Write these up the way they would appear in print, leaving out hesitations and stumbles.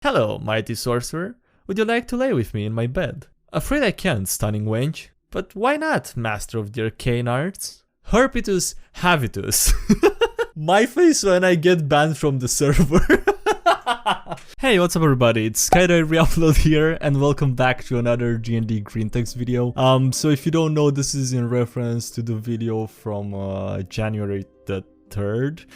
Hello, mighty sorcerer. Would you like to lay with me in my bed? Afraid I can't, stunning wench. But why not, master of the arcane arts? Herpetus habitus. My face when I get banned from the server. Hey, what's up everybody, it's SkyDieRay Reupload here, and welcome back to another DnDGreentext video. So if you don't know, this is in reference to the video from January the 3rd.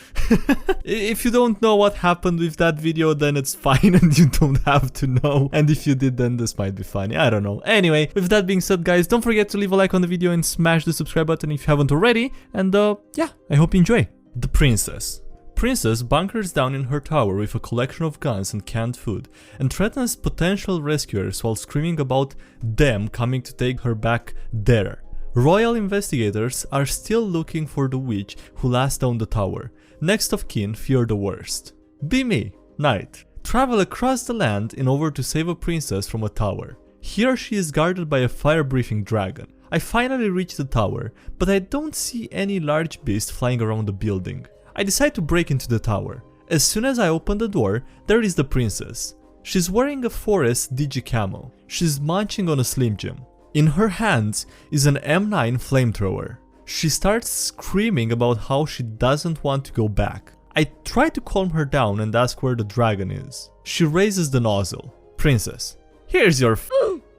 If you don't know what happened with that video, then it's fine and you don't have to know. And if you did, then this might be funny, I don't know. Anyway, with that being said, guys, don't forget to leave a like on the video and smash the subscribe button if you haven't already. And yeah, I hope you enjoy. The Princess. Princess bunkers down in her tower with a collection of guns and canned food, and threatens potential rescuers while screaming about them coming to take her back there. Royal investigators are still looking for the witch who last down the tower. Next of kin fear the worst. Be me, knight. Travel across the land in order to save a princess from a tower. Here she is guarded by a fire-breathing dragon. I finally reach the tower, but I don't see any large beast flying around the building. I decide to break into the tower. As soon as I open the door, there is the princess. She's wearing a forest digi camo. She's munching on a Slim Jim. In her hands is an M9 flamethrower. She starts screaming about how she doesn't want to go back. I try to calm her down and ask where the dragon is. She raises the nozzle. Princess, here's your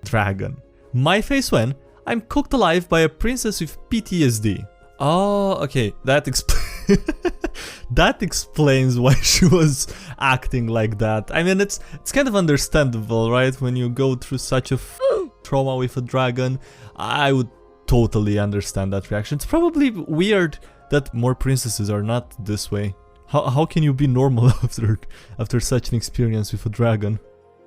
dragon. My face when I'm cooked alive by a princess with PTSD. Oh, okay, that explains why she was acting like that. I mean, it's kind of understandable, right? When you go through such a trauma with a dragon, I would totally understand that reaction. It's probably weird that more princesses are not this way. How can you be normal after such an experience with a dragon?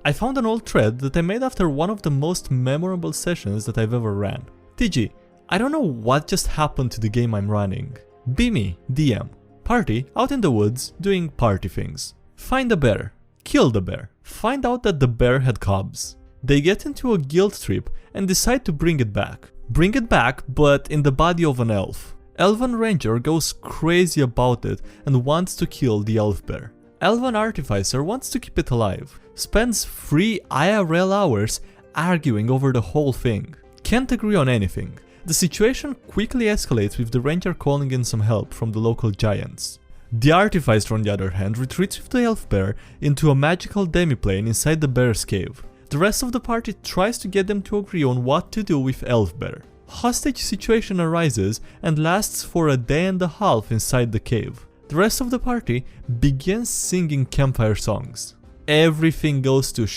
I found an old thread that I made after one of the most memorable sessions that I've ever ran. TG, I don't know what just happened to the game I'm running. Be me, DM. Party out in the woods doing party things. Find a bear. Kill the bear. Find out that the bear had cubs. They get into a guilt trip and decide to bring it back. Bring it back, but in the body of an elf. Elven Ranger goes crazy about it and wants to kill the elf bear. Elven Artificer wants to keep it alive. Spends 3 IRL hours arguing over the whole thing. Can't agree on anything. The situation quickly escalates with the ranger calling in some help from the local giants. The Artificer, on the other hand, retreats with the elf bear into a magical demiplane inside the bear's cave. The rest of the party tries to get them to agree on what to do with elf bear. Hostage situation arises and lasts for a day and a half inside the cave. The rest of the party begins singing campfire songs. Everything goes to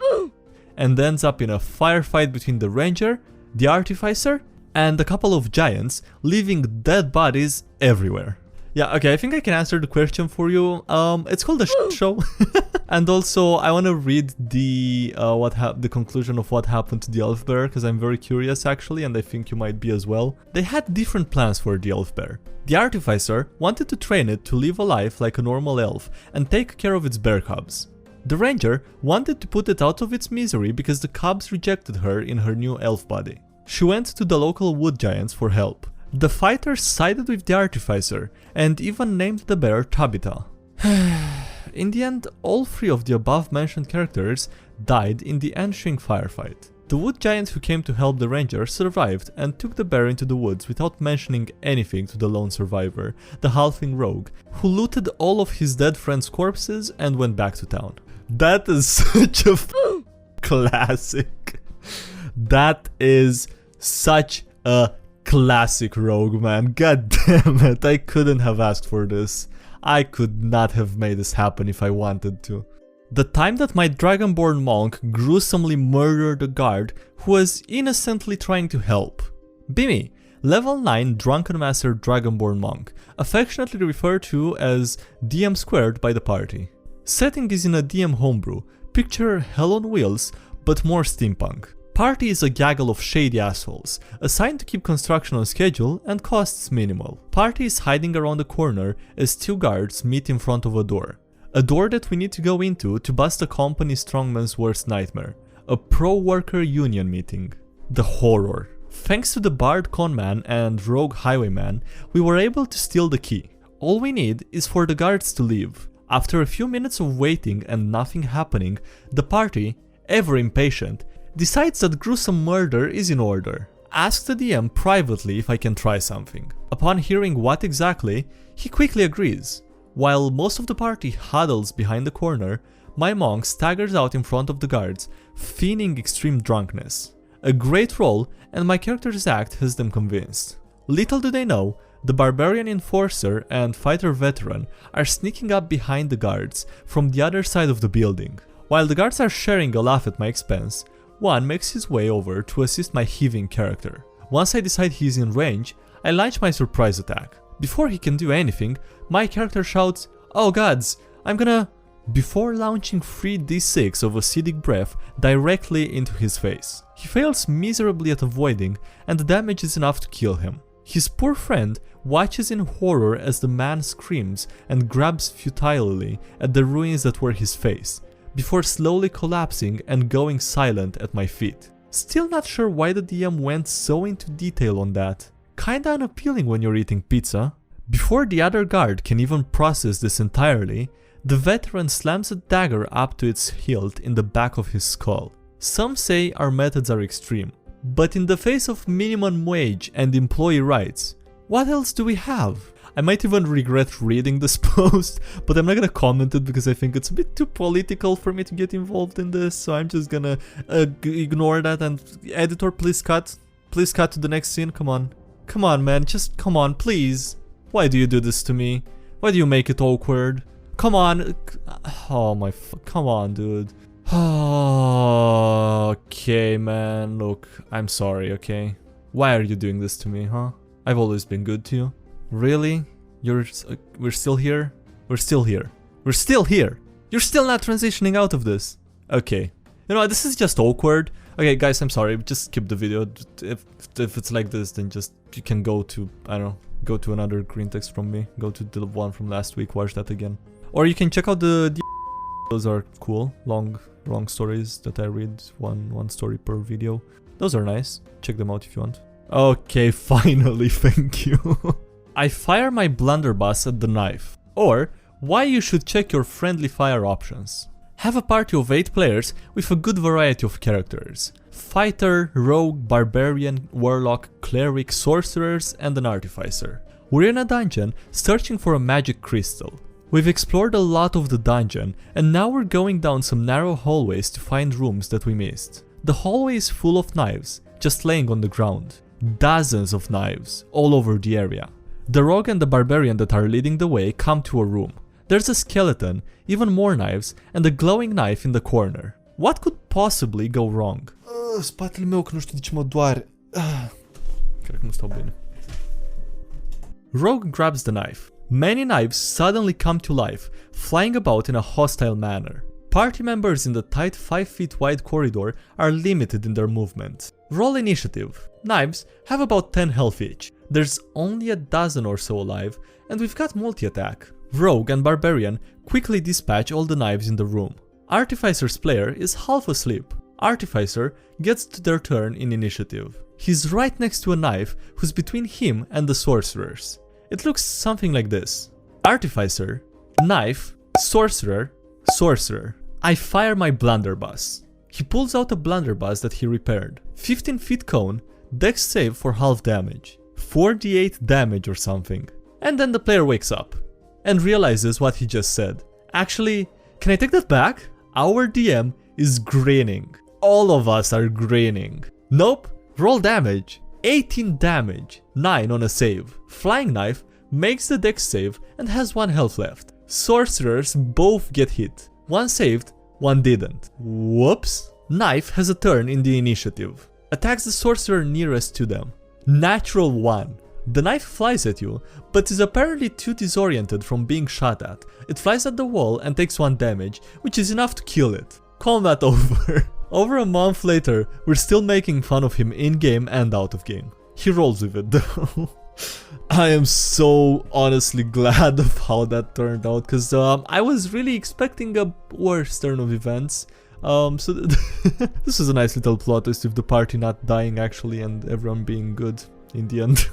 and ends up in a firefight between the ranger, the Artificer, and a couple of giants, leaving dead bodies everywhere. Yeah, okay, I think I can answer the question for you. It's called a show. And also, I want to read the conclusion of what happened to the elf bear, because I'm very curious actually, and I think you might be as well. They had different plans for the elf bear. The Artificer wanted to train it to live a life like a normal elf and take care of its bear cubs. The ranger wanted to put it out of its misery because the cubs rejected her in her new elf body. She went to the local wood giants for help. The fighters sided with the Artificer and even named the bear Tabitha. In the end, all 3 of the above mentioned characters died in the ensuing firefight. The wood giants who came to help the ranger survived and took the bear into the woods without mentioning anything to the lone survivor, the halfling rogue, who looted all of his dead friends' corpses and went back to town. That is such a classic. That is such a classic rogue, man. God damn it, I couldn't have asked for this. I could not have made this happen if I wanted to. The time that my dragonborn monk gruesomely murdered a guard who was innocently trying to help. Be me, level 9 drunken master dragonborn monk, affectionately referred to as DM squared by the party. Setting is in a DM homebrew. Picture Hell on Wheels, but more steampunk. Party is a gaggle of shady assholes, assigned to keep construction on schedule and costs minimal. Party is hiding around a corner as 2 guards meet in front of a door. A door that we need to go into to bust a company strongman's worst nightmare. A pro-worker union meeting. The horror. Thanks to the bard conman and rogue highwayman, we were able to steal the key. All we need is for the guards to leave. After a few minutes of waiting and nothing happening, the party, ever impatient, decides that gruesome murder is in order. Asks the DM privately if I can try something. Upon hearing what exactly, he quickly agrees. While most of the party huddles behind the corner, my monk staggers out in front of the guards, feigning extreme drunkenness. A great roll, and my character's act has them convinced. Little do they know, the barbarian enforcer and fighter veteran are sneaking up behind the guards from the other side of the building. While the guards are sharing a laugh at my expense, one makes his way over to assist my heaving character. Once I decide he is in range, I launch my surprise attack. Before he can do anything, my character shouts, "Oh gods, I'm gonna..." before launching 3d6 of acidic breath directly into his face. He fails miserably at avoiding, and the damage is enough to kill him. His poor friend watches in horror as the man screams and grabs futilely at the ruins that were his face, before slowly collapsing and going silent at my feet. Still not sure why the DM went so into detail on that. Kinda unappealing when you're eating pizza. Before the other guard can even process this entirely, the veteran slams a dagger up to its hilt in the back of his skull. Some say our methods are extreme, but in the face of minimum wage and employee rights, what else do we have? I might even regret reading this post, but I'm not gonna comment it because I think it's a bit too political for me to get involved in this, so I'm just gonna ignore that. And editor, please cut. Please cut to the next scene, come on. Come on, man, just come on, please. Why do you do this to me? Why do you make it awkward? Come on. Oh my come on, dude. Okay, man, look, I'm sorry, okay? Why are you doing this to me, huh? I've always been good to you. Really? We're still here? We're still here. We're still here! You're still not transitioning out of this. Okay. You know, this is just awkward. Okay, guys, I'm sorry, just skip the video. If it's like this, then just, you can go to, I don't know, go to another green text from me. Go to the one from last week, watch that again. Or you can check out the those are cool, long stories that I read, one story per video. Those are nice. Check them out if you want. Okay, finally, thank you. I fire my blunderbuss at the knife. Or, why you should check your friendly fire options. Have a party of 8 players with a good variety of characters. Fighter, rogue, barbarian, warlock, cleric, sorcerers, and an artificer. We're in a dungeon searching for a magic crystal. We've explored a lot of the dungeon, and now we're going down some narrow hallways to find rooms that we missed. The hallway is full of knives, just laying on the ground. Dozens of knives, all over the area. The rogue and the barbarian that are leading the way come to a room. There's a skeleton, even more knives, and a glowing knife in the corner. What could possibly go wrong? Spatele meu, că nu știu de ce mă doare. Cred că nu stau bine. Rogue grabs the knife. Many knives suddenly come to life, flying about in a hostile manner. Party members in the tight 5 feet wide corridor are limited in their movement. Roll initiative. Knives have about 10 health each. There's only a dozen or so alive, and we've got multi-attack. Rogue and Barbarian quickly dispatch all the knives in the room. Artificer's player is half asleep. Artificer gets to their turn in initiative. He's right next to a knife who's between him and the sorcerers. It looks something like this. Artificer, knife, sorcerer, sorcerer. I fire my blunderbuss. He pulls out a blunderbuss that he repaired. 15 feet cone, dex save for half damage. 48 damage or something. And then the player wakes up and realizes what he just said. Actually, can I take that back? Our DM is grinning. All of us are grinning. Nope, roll damage. 18 damage, 9 on a save. Flying knife makes the dex save and has 1 health left. Sorcerers both get hit. One saved, one didn't. Whoops. Knife has a turn in the initiative. Attacks the sorcerer nearest to them. Natural 1. The knife flies at you, but is apparently too disoriented from being shot at. It flies at the wall and takes 1 damage, which is enough to kill it. Combat over. Over a month later, we're still making fun of him in-game and out of game. He rolls with it though. I am so honestly glad of how that turned out, because I was really expecting a worse turn of events. So this is a nice little plot twist with the party not dying actually and everyone being good in the end.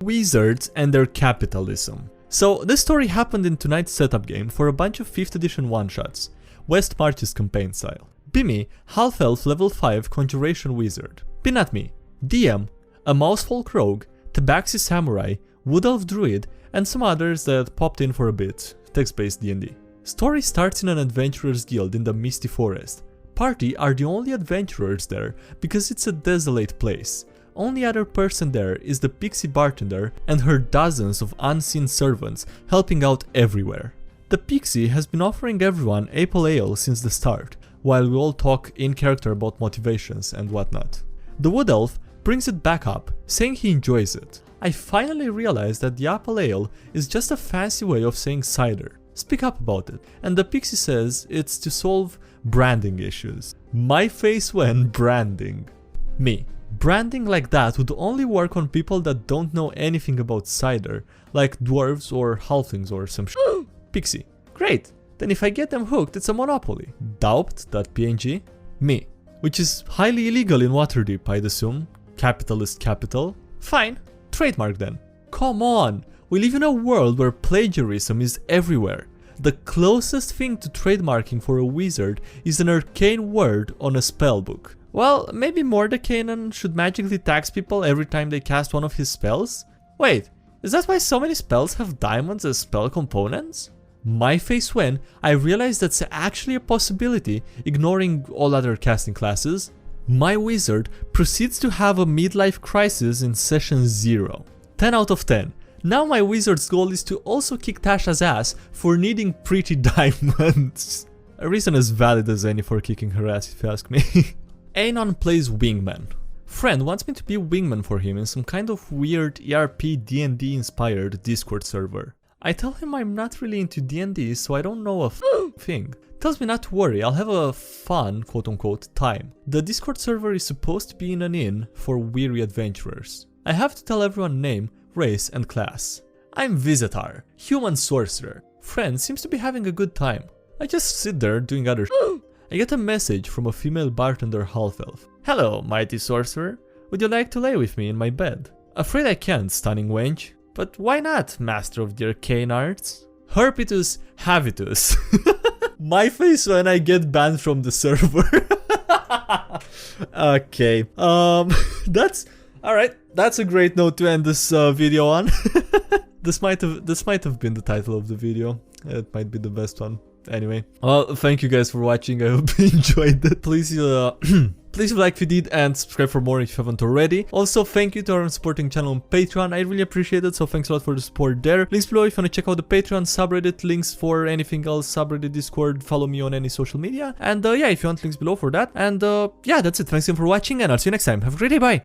Wizards and their capitalism. So this story happened in tonight's setup game for a bunch of 5th edition one-shots, West Marches campaign style. Be me, half-elf level 5 conjuration wizard. Be not me, DM, a mousefolk rogue, tabaxi samurai, wood elf druid, and some others that popped in for a bit, text-based D&D. Story starts in an adventurers guild in the Misty Forest. Party are the only adventurers there because it's a desolate place. Only other person there is the pixie bartender and her dozens of unseen servants helping out everywhere. The pixie has been offering everyone apple ale since the start, while we all talk in character about motivations and whatnot. The wood elf brings it back up, saying he enjoys it. I finally realized that the apple ale is just a fancy way of saying cider. Speak up about it. And the pixie says it's to solve branding issues. My face when branding. Me. Branding like that would only work on people that don't know anything about cider, like dwarves or halflings or some shit. Pixie. Great. Then if I get them hooked, it's a monopoly. Doubt.png. Me. Which is highly illegal in Waterdeep, I'd assume. Capitalist capital. Fine. Trademark then. Come on. We live in a world where plagiarism is everywhere. The closest thing to trademarking for a wizard is an arcane word on a spellbook. Well, maybe Mordekainen should magically tax people every time they cast one of his spells? Wait, is that why so many spells have diamonds as spell components? My face when I realized that's actually a possibility, ignoring all other casting classes. My wizard proceeds to have a midlife crisis in session 0. 10 out of 10. Now my wizard's goal is to also kick Tasha's ass for needing pretty diamonds. A reason as valid as any for kicking her ass if you ask me. Anon plays wingman. Friend wants me to be wingman for him in some kind of weird ERP D&D inspired Discord server. I tell him I'm not really into D&D, so I don't know a thing. Tells me not to worry, I'll have a fun quote-unquote time. The Discord server is supposed to be in an inn for weary adventurers. I have to tell everyone name, race and class. I'm Visitar, human sorcerer. Friend seems to be having a good time. I just sit there doing other I get a message from a female bartender half-elf. Hello, mighty sorcerer. Would you like to lay with me in my bed? Afraid I can't, stunning wench. But why not, master of the arcane arts? Herpitus habitus. My face when I get banned from the server. Okay. That's alright. That's a great note to end this video on. This might have been the title of the video. It might be the best one. Anyway, well, thank you guys for watching. I hope you enjoyed it. Please, please like if you did and subscribe for more if you haven't already. Also, thank you to our supporting channel on Patreon. I really appreciate it, so thanks a lot for the support there. Links below if you want to check out the Patreon subreddit, links for anything else, subreddit, Discord, follow me on any social media. And yeah, if you want links below for that. And yeah, that's it. Thanks again for watching and I'll see you next time. Have a great day, bye!